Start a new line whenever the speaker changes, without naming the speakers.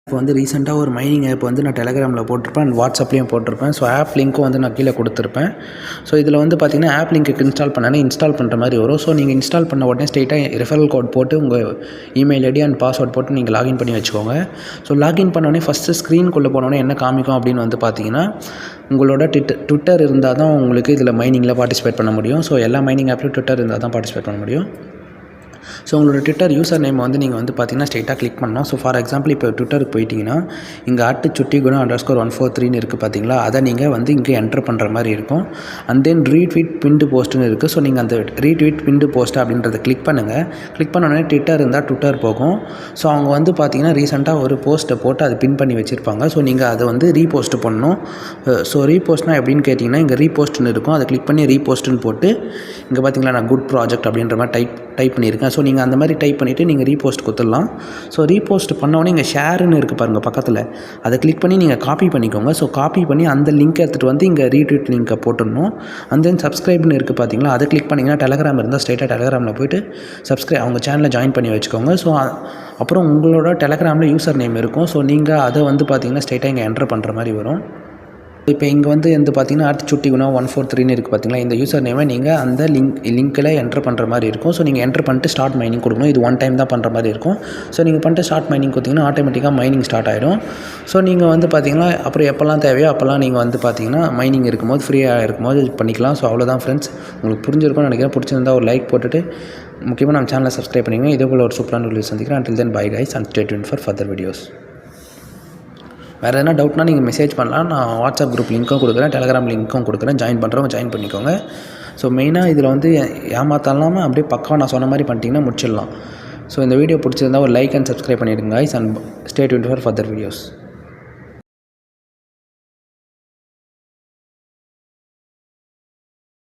இப்போ வந்து ரீசெண்டாக ஒரு மைனிங் ஆப் வந்து நான் டெலகிராமில் போட்டிருப்பேன் அண்ட் வாட்ஸ்அப்லேயும் போட்டிருப்பேன். ஸோ ஆப் லிங்க்கும் வந்து நான் கீழே கொடுத்துருப்பேன். ஸோ இதில் வந்து பார்த்திங்கன்னா ஆப் லிங்க்கு இன்ஸ்டால் பண்ணேன்னா இன்ஸ்டால் பண்ணுற மாதிரி வரும். ஸோ நீங்கள் இன்ஸ்டால் பண்ண உடனே ஸ்ட்ரெயிட்டாக ரெஃபரல் கோட் போட்டு உங்கள் இமெயில் ஐடி அண்ட் பாஸ்வேர்ட் போட்டு நீங்கள் லாகின் பண்ணி வச்சுக்கோங்க. ஸோ லாகின் பண்ணோடனே ஃபஸ்ட்டு ஸ்க்ரீனுக்குள்ளே போனோடனே என்ன காமிக்கும் அப்படின்னு வந்து பார்த்தீங்கன்னா உங்களோட ட்விட்டர் இருந்தால் தான் உங்களுக்கு இதில் மைனிங்கில் பார்ட்டிசிபேட் பண்ண முடியும். ஸோ எல்லா மைனிங் ஆப்லையும் ட்விட்டர் இருந்தால் தான் பார்ட்டிசிபேட் பண்ண முடியும். ஸோ உங்களோட ட்விட்டர் யூசர் நேம் வந்து நீங்கள் வந்து பார்த்தீங்கன்னா ஸ்ட்ரெயிட்டாக கிளிக் பண்ணணும். ஸோ ஃபார் எக்ஸாம்பிள் இப்போ ட்விட்டருக்கு போயிட்டீங்கன்னா இங்கே @chutti_1_143 இருக்குது பார்த்தீங்களா, அதை நீங்கள் வந்து இங்கே என்டர் பண்ணுற மாதிரி இருக்கும். அண்ட் தென் ரீட்வீட் பின்டு போஸ்ட்டுன்னு இருக்குது. ஸோ நீங்கள் அந்த ரீட்வீட் பின்டு போஸ்ட் அப்படின்றத கிளிக் பண்ணுங்கள். கிளிக் பண்ணோடனே ட்விட்டர் இருந்தால் ட்விட்டர் போகும். ஸோ அவங்க வந்து பார்த்தீங்கன்னா ரீசெண்டாக ஒரு போஸ்ட்டை போட்டு அதை பின் பண்ணி வச்சுருப்பாங்க. ஸோ நீங்கள் அதை வந்து ரீபோஸ்ட் பண்ணணும். ஸோ ரீபோஸ்ட்னா எப்படின்னு கேட்டிங்கன்னா இங்கே ரீபோஸ்ட்னு இருக்கும். அதை கிளிக் பண்ணி ரீபோஸ்ட்டுன்னு போட்டு இங்கே பார்த்தீங்களா நான் குட் ப்ராஜெக்ட் அப்படின்ற மாதிரி டைப் பண்ணியிருக்கேன். ஸோ நீங்கள் அந்த மாதிரி டைப் பண்ணிவிட்டு நீங்கள் ரீபோஸ்ட் கொடுத்துடலாம். ஸோ ரீபோஸ்ட் பண்ணோடனே இங்கே ஷேருன்னு இருக்குது பாருங்கள் பக்கத்தில், அதை கிளிக் பண்ணி நீங்கள் காப்பி பண்ணிக்கோங்க. ஸோ காப்பி பண்ணி அந்த லிங்க் எடுத்துகிட்டு வந்து இங்கே ரீட்வீட் லிங்க்கை போட்டுடணும். அண்ட் தென் சப்ஸ்கிரைப்னு இருக்குது பார்த்தீங்களா, அதை கிளிக் பண்ணிங்கன்னா டெலகிராம் இருந்தால் ஸ்ட்ரெயிட்டாக டெலகிராமில் போயிட்டு அவங்க சேனலை ஜாயின் பண்ணி வச்சுக்கோங்க. ஸோ அப்புறம் உங்களோட டெலகிராமில் யூசர் நேம் இருக்கும். ஸோ நீங்கள் அதை வந்து பார்த்தீங்கன்னா ஸ்ட்ரெயிட்டாக இங்கே என்டர் பண்ணுற மாதிரி வரும். இப்போ இங்கே வந்து பார்த்தீங்கன்னா @chutti_143 இருக்குது பார்த்தீங்களா, இந்த யூசர் நேமை நீங்கள் அந்த லிங்க்கில் என்டர் பண்ணுற மாதிரி இருக்கும். ஸோ நீங்கள் என்டர் பண்ணிட்டு ஸ்டார்ட் மைனிங் கொடுக்கணும். இது ஒன் டைம் தான் பண்ணுற மாதிரி இருக்கும். ஸோ நீங்கள் பண்ணிட்டு ஸ்டார்ட் மைனிங் கொடுத்தீங்கன்னா ஆட்டோமேட்டிக்காக மைனிங் ஸ்டார்ட் ஆகிடும். ஸோ நீங்கள் வந்து பார்த்தீங்கன்னா அப்புறம் எப்போல்லாம் தேவையோ அப்போல்லாம் நீங்கள் வந்து பார்த்தீங்கன்னா மைனிங் இருக்கும்போது ஃப்ரீயாக இருக்கும்போது பண்ணிக்கலாம். ஸோ அவ்வளோதான் ஃப்ரெண்ட்ஸ், உங்களுக்கு புரிஞ்சிருக்கும்னு நினைக்கிறேன். பிடிச்சிருந்தா ஒரு லைக் போட்டுட்டு முக்கியமாக நம்ம சேனலை சப்ஸ்கிரைப் பண்ணிக்கோங்க. இதே போல் ஒரு சூப்பரான வீடியோ சந்திக்கிறேன். until then bye guys and stay tuned for further videos. வேறு எதனா டவுட்னா நீங்கள் மெசேஜ் பண்ணலாம். நான் வாட்ஸ்அப் குரூப் லிங்க்கும் கொடுக்குறேன், டெலகிராம் லிங்க்கும் கொடுக்குறேன். ஜாயின் பண்ணுறவங்க ஜாயின் பண்ணிக்கோங்க. ஸோ மெயினாக இதில் வந்து ஏமாத்தாலாமல் அப்படியே பக்காவாக நான் சொன்ன மாதிரி பண்ணிட்டீங்கன்னா முடிச்சிடலாம். ஸோ இந்த வீடியோ பிடிச்சிருந்தா ஒரு லைக் அண்ட் சப்ஸ்கிரைப் பண்ணிவிடுங்க guys and stay tuned for further videos.